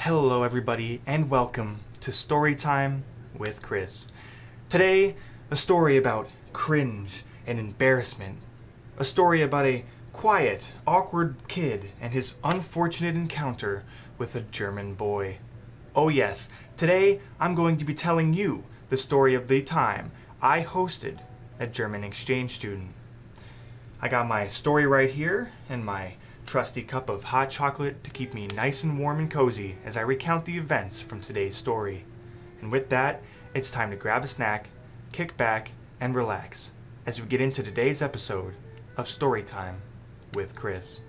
Hello everybody and welcome to Storytime with Chris. Today, a story about cringe and embarrassment. A story about a quiet, awkward kid and his unfortunate encounter with a German boy. Oh yes, today I'm going to be telling you the story of the time I hosted a German exchange student. I got my story right here and my trusty cup of hot chocolate to keep me nice and warm and cozy as I recount the events from today's story. And with that, it's time to grab a snack, kick back, and relax as we get into today's episode of Storytime with Chris.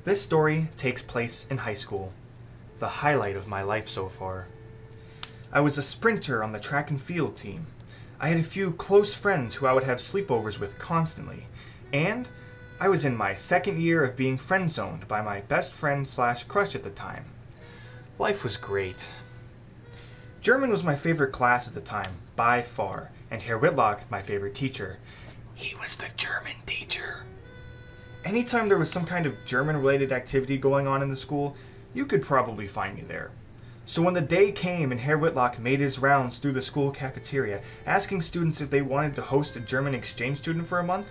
This story takes place in high school, the highlight of my life so far. I was a sprinter on the track and field team. I had a few close friends who I would have sleepovers with constantly, and I was in my second year of being friend-zoned by my best friend / crush at the time. Life was great. German was my favorite class at the time, by far, and Herr Whitlock my favorite teacher. He was the German teacher. Anytime there was some kind of German-related activity going on in the school, you could probably find me there. So when the day came and Herr Whitlock made his rounds through the school cafeteria, asking students if they wanted to host a German exchange student for a month,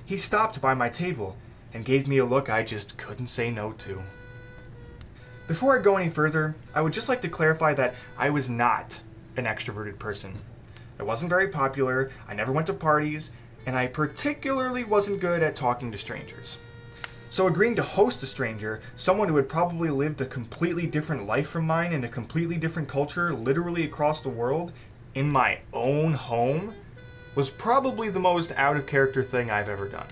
he stopped by my table and gave me a look I just couldn't say no to. Before I go any further, I would just like to clarify that I was not an extroverted person. I wasn't very popular, I never went to parties, and I particularly wasn't good at talking to strangers. So agreeing to host a stranger, someone who had probably lived a completely different life from mine in a completely different culture literally across the world, in my own home, was probably the most out-of-character thing I've ever done.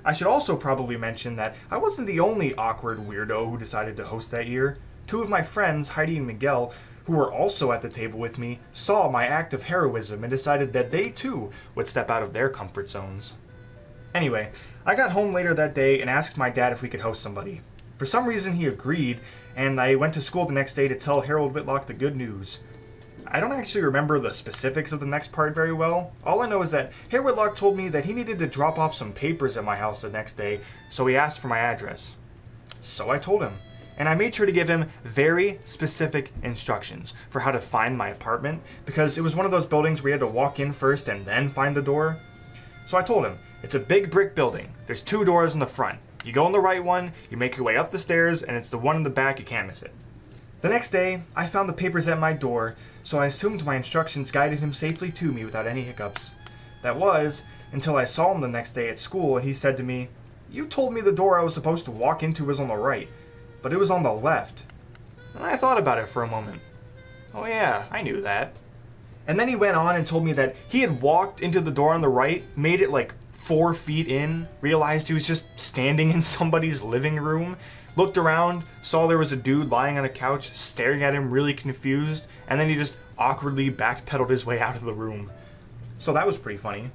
I should also probably mention that I wasn't the only awkward weirdo who decided to host that year. Two of my friends, Heidi and Miguel, who were also at the table with me, saw my act of heroism and decided that they too would step out of their comfort zones. Anyway, I got home later that day and asked my dad if we could host somebody. For some reason he agreed, and I went to school the next day to tell Harold Whitlock the good news. I don't actually remember the specifics of the next part very well. All I know is that Herr Whitlock told me that he needed to drop off some papers at my house the next day, so he asked for my address. So I told him. And I made sure to give him very specific instructions for how to find my apartment, because it was one of those buildings where you had to walk in first and then find the door. So I told him, it's a big brick building. There's 2 doors in the front. You go in the right one, you make your way up the stairs, and it's the one in the back, you can't miss it. The next day, I found the papers at my door, so I assumed my instructions guided him safely to me without any hiccups. That was, until I saw him the next day at school and he said to me, "You told me the door I was supposed to walk into was on the right, but it was on the left." And I thought about it for a moment. Oh yeah, I knew that. And then he went on and told me that he had walked into the door on the right, made it like 4 feet in, realized he was just standing in somebody's living room, looked around, saw there was a dude lying on a couch, staring at him really confused, and then he just awkwardly backpedaled his way out of the room. So that was pretty funny.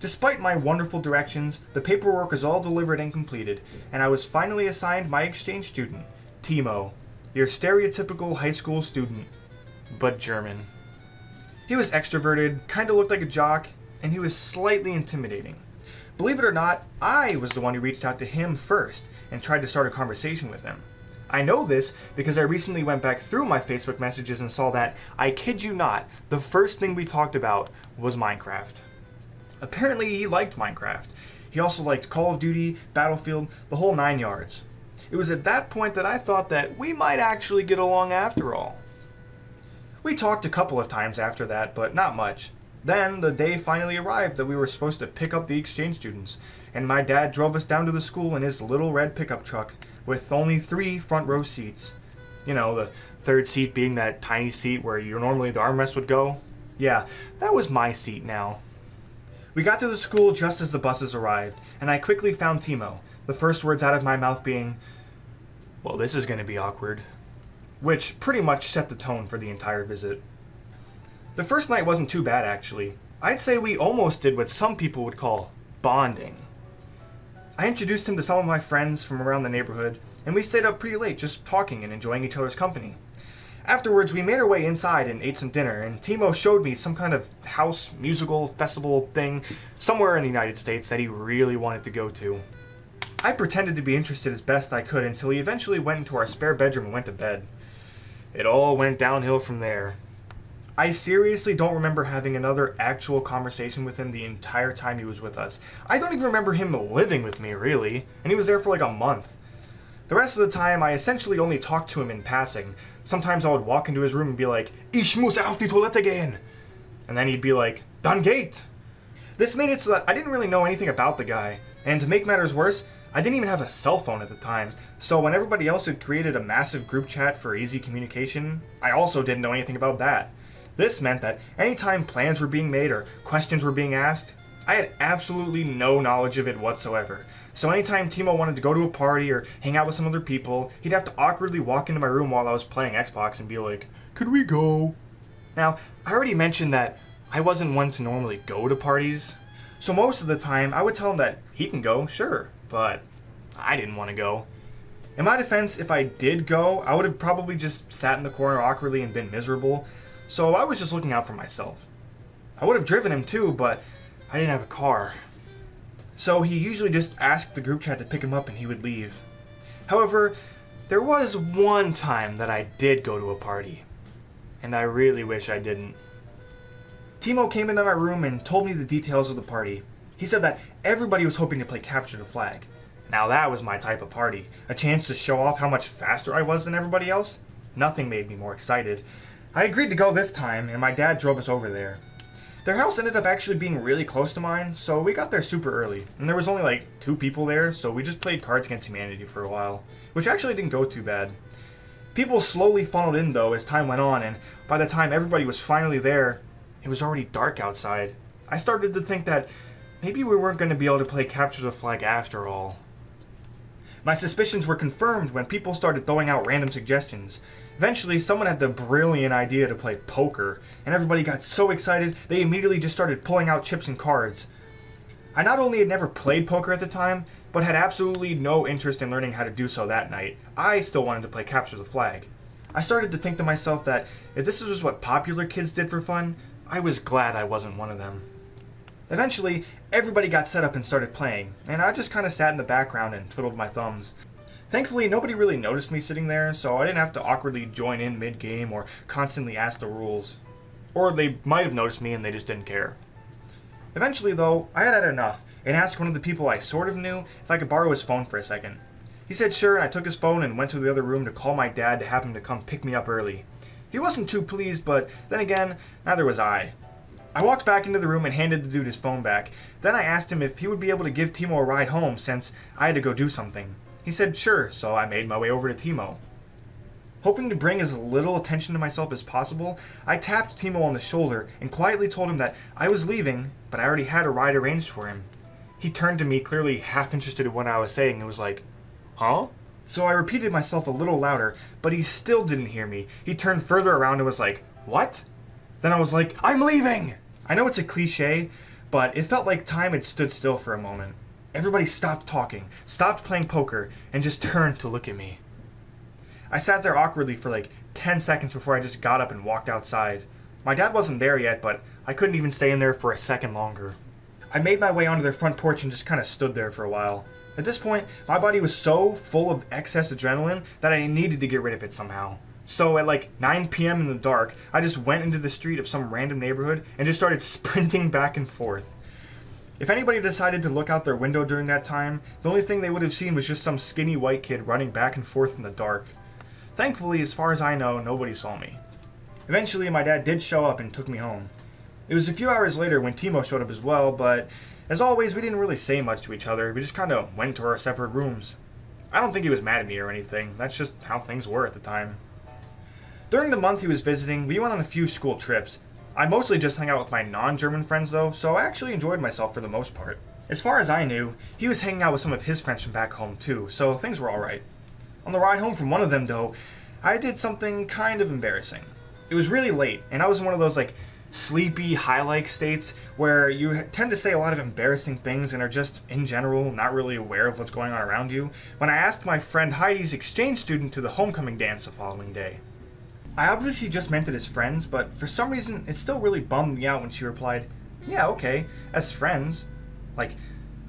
Despite my wonderful directions, the paperwork was all delivered and completed, and I was finally assigned my exchange student, Timo, your stereotypical high school student, but German. He was extroverted, kinda looked like a jock, and he was slightly intimidating. Believe it or not, I was the one who reached out to him first and tried to start a conversation with him. I know this because I recently went back through my Facebook messages and saw that, I kid you not, the first thing we talked about was Minecraft. Apparently he liked Minecraft. He also liked Call of Duty, Battlefield, the whole 9 yards. It was at that point that I thought that we might actually get along after all. We talked a couple of times after that, but not much. Then the day finally arrived that we were supposed to pick up the exchange students, and my dad drove us down to the school in his little red pickup truck with only 3 front row seats. You know, the third seat being that tiny seat where normally the armrest would go. Yeah, that was my seat now. We got to the school just as the buses arrived, and I quickly found Timo, the first words out of my mouth being, "Well, this is going to be awkward," which pretty much set the tone for the entire visit. The first night wasn't too bad, actually. I'd say we almost did what some people would call bonding. I introduced him to some of my friends from around the neighborhood, and we stayed up pretty late just talking and enjoying each other's company. Afterwards, we made our way inside and ate some dinner, and Timo showed me some kind of house musical festival thing somewhere in the United States that he really wanted to go to. I pretended to be interested as best I could until he eventually went into our spare bedroom and went to bed. It all went downhill from there. I seriously don't remember having another actual conversation with him the entire time he was with us. I don't even remember him living with me, really, and he was there for like a month. The rest of the time, I essentially only talked to him in passing. Sometimes I would walk into his room and be like, Ich muss auf die Toilette gehen! And then he'd be like, Dann geht! This made it so that I didn't really know anything about the guy, and to make matters worse, I didn't even have a cell phone at the time, so when everybody else had created a massive group chat for easy communication, I also didn't know anything about that. This meant that anytime plans were being made or questions were being asked, I had absolutely no knowledge of it whatsoever. So anytime Timo wanted to go to a party or hang out with some other people, he'd have to awkwardly walk into my room while I was playing Xbox and be like, "Could we go?" Now, I already mentioned that I wasn't one to normally go to parties, so most of the time I would tell him that he can go, sure, but I didn't want to go. In my defense, if I did go, I would have probably just sat in the corner awkwardly and been miserable, so I was just looking out for myself. I would have driven him too, but I didn't have a car. So he usually just asked the group chat to pick him up and he would leave. However, there was one time that I did go to a party, and I really wish I didn't. Timo came into my room and told me the details of the party. He said that everybody was hoping to play Capture the Flag. Now that was my type of party. A chance to show off how much faster I was than everybody else. Nothing made me more excited. I agreed to go this time, and my dad drove us over there. Their house ended up actually being really close to mine, so we got there super early. And there was only like 2 people there, so we just played Cards Against Humanity for a while, which actually didn't go too bad. People slowly funneled in though as time went on, and by the time everybody was finally there, it was already dark outside. I started to think that maybe we weren't going to be able to play Capture the Flag after all. My suspicions were confirmed when people started throwing out random suggestions. Eventually, someone had the brilliant idea to play poker, and everybody got so excited they immediately just started pulling out chips and cards. I not only had never played poker at the time, but had absolutely no interest in learning how to do so that night. I still wanted to play Capture the Flag. I started to think to myself that if this was what popular kids did for fun, I was glad I wasn't one of them. Eventually, everybody got set up and started playing, and I just kind of sat in the background and twiddled my thumbs. Thankfully, nobody really noticed me sitting there, so I didn't have to awkwardly join in mid-game or constantly ask the rules. Or they might have noticed me and they just didn't care. Eventually, though, I had enough and asked one of the people I sort of knew if I could borrow his phone for a second. He said sure, and I took his phone and went to the other room to call my dad to have him to come pick me up early. He wasn't too pleased, but then again, neither was I. I walked back into the room and handed the dude his phone back. Then I asked him if he would be able to give Timo a ride home since I had to go do something. He said sure, so I made my way over to Timo. Hoping to bring as little attention to myself as possible, I tapped Timo on the shoulder and quietly told him that I was leaving, but I already had a ride arranged for him. He turned to me, clearly half interested in what I was saying, and was like, "Huh?" So I repeated myself a little louder, but he still didn't hear me. He turned further around and was like, "What?" Then I was like, "I'm leaving!" I know it's a cliche, but it felt like time had stood still for a moment. Everybody stopped talking, stopped playing poker, and just turned to look at me. I sat there awkwardly for like 10 seconds before I just got up and walked outside. My dad wasn't there yet, but I couldn't even stay in there for a second longer. I made my way onto their front porch and just kind of stood there for a while. At this point, my body was so full of excess adrenaline that I needed to get rid of it somehow. So at like 9 p.m. in the dark, I just went into the street of some random neighborhood and just started sprinting back and forth. If anybody decided to look out their window during that time, the only thing they would have seen was just some skinny white kid running back and forth in the dark. Thankfully, as far as I know, nobody saw me. Eventually, my dad did show up and took me home. It was a few hours later when Timo showed up as well, but as always, we didn't really say much to each other. We just kind of went to our separate rooms. I don't think he was mad at me or anything. That's just how things were at the time. During the month he was visiting, we went on a few school trips. I mostly just hung out with my non-German friends though, so I actually enjoyed myself for the most part. As far as I knew, he was hanging out with some of his friends from back home too, so things were alright. On the ride home from one of them though, I did something kind of embarrassing. It was really late, and I was in one of those like sleepy, high-like states where you tend to say a lot of embarrassing things and are just, in general, not really aware of what's going on around you, when I asked my friend Heidi's exchange student to the homecoming dance the following day. I obviously just meant it as friends, but for some reason it still really bummed me out when she replied, "Yeah, okay, as friends." Like,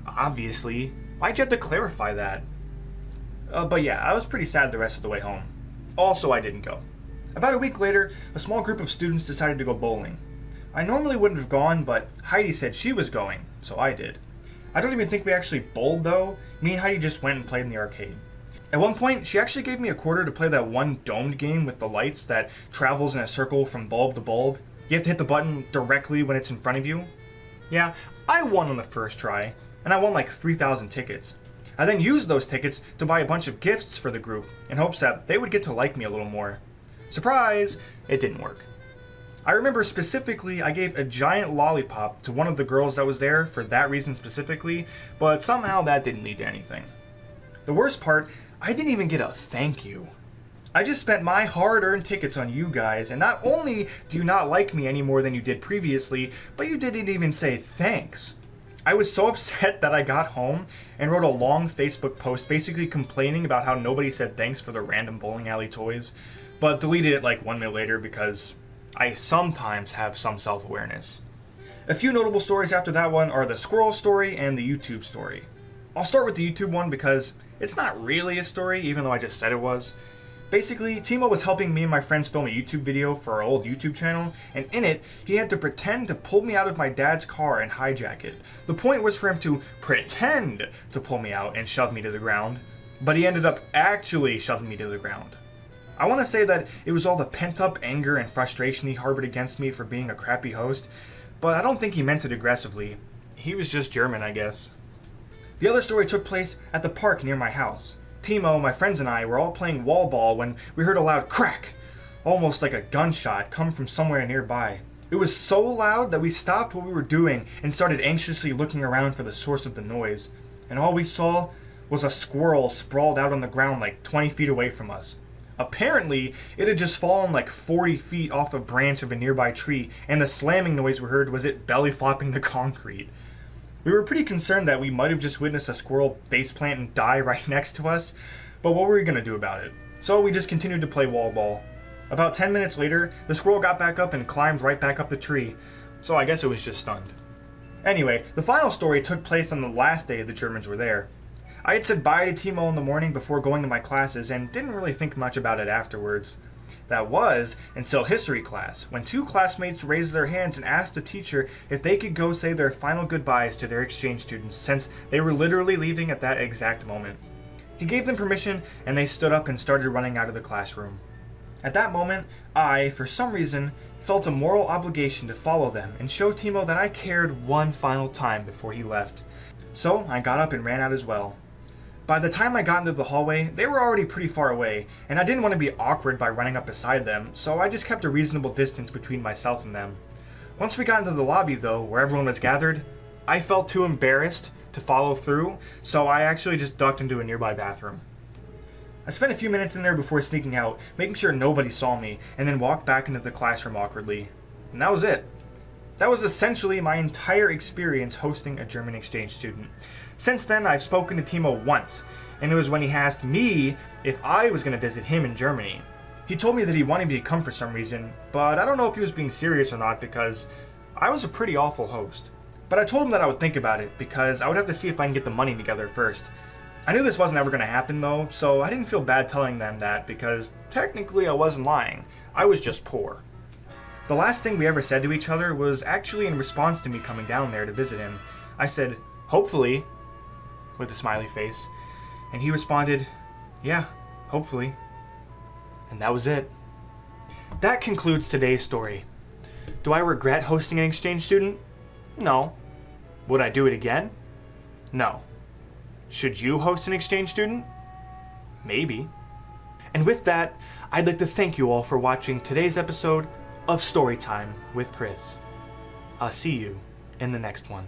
obviously, why'd you have to clarify that? But yeah, I was pretty sad the rest of the way home. Also, I didn't go. About a week later, a small group of students decided to go bowling. I normally wouldn't have gone, but Heidi said she was going, so I did. I don't even think we actually bowled though. Me and Heidi just went and played in the arcade. At one point, she actually gave me a quarter to play that one domed game with the lights that travels in a circle from bulb to bulb. You have to hit the button directly when it's in front of you. Yeah, I won on the first try, and I won like 3,000 tickets. I then used those tickets to buy a bunch of gifts for the group in hopes that they would get to like me a little more. Surprise! It didn't work. I remember specifically I gave a giant lollipop to one of the girls that was there for that reason specifically, but somehow that didn't lead to anything. The worst part, I didn't even get a thank you. I just spent my hard-earned tickets on you guys, and not only do you not like me any more than you did previously, but you didn't even say thanks. I was so upset that I got home and wrote a long Facebook post basically complaining about how nobody said thanks for the random bowling alley toys, but deleted it like 1 minute later because I sometimes have some self-awareness. A few notable stories after that one are the squirrel story and the YouTube story. I'll start with the YouTube one because it's not really a story, even though I just said it was. Basically, Timo was helping me and my friends film a YouTube video for our old YouTube channel, and in it, he had to pretend to pull me out of my dad's car and hijack it. The point was for him to pretend to pull me out and shove me to the ground, but he ended up actually shoving me to the ground. I want to say that it was all the pent-up anger and frustration he harbored against me for being a crappy host, but I don't think he meant it aggressively. He was just German, I guess. The other story took place at the park near my house. Timo, my friends, and I were all playing wall ball when we heard a loud crack, almost like a gunshot, come from somewhere nearby. It was so loud that we stopped what we were doing and started anxiously looking around for the source of the noise, and all we saw was a squirrel sprawled out on the ground like 20 feet away from us. Apparently, it had just fallen like 40 feet off a branch of a nearby tree, and the slamming noise we heard was it belly flopping the concrete. We were pretty concerned that we might have just witnessed a squirrel faceplant and die right next to us, but what were we going to do about it? So we just continued to play wall ball. About 10 minutes later, the squirrel got back up and climbed right back up the tree, so I guess it was just stunned. Anyway, the final story took place on the last day the Germans were there. I had said bye to Timo in the morning before going to my classes and didn't really think much about it afterwards. That was until history class, when two classmates raised their hands and asked the teacher if they could go say their final goodbyes to their exchange students, since they were literally leaving at that exact moment. He gave them permission, and they stood up and started running out of the classroom. At that moment, I, for some reason, felt a moral obligation to follow them and show Timo that I cared one final time before he left. So I got up and ran out as well. By the time I got into the hallway, they were already pretty far away, and I didn't want to be awkward by running up beside them, so I just kept a reasonable distance between myself and them. Once we got into the lobby, though, where everyone was gathered, I felt too embarrassed to follow through, so I actually just ducked into a nearby bathroom. I spent a few minutes in there before sneaking out, making sure nobody saw me, and then walked back into the classroom awkwardly. And that was it. That was essentially my entire experience hosting a German exchange student. Since then, I've spoken to Timo once, and it was when he asked me if I was going to visit him in Germany. He told me that he wanted me to come for some reason, but I don't know if he was being serious or not because I was a pretty awful host. But I told him that I would think about it because I would have to see if I can get the money together first. I knew this wasn't ever going to happen though, so I didn't feel bad telling them that because technically I wasn't lying. I was just poor. The last thing we ever said to each other was actually in response to me coming down there to visit him. I said, "Hopefully," with a smiley face, and he responded, "Yeah, hopefully." And that was it. That concludes today's story. Do I regret hosting an exchange student? No. Would I do it again? No. Should you host an exchange student? Maybe. And with that, I'd like to thank you all for watching today's episode of Storytime with Chris. I'll see you in the next one.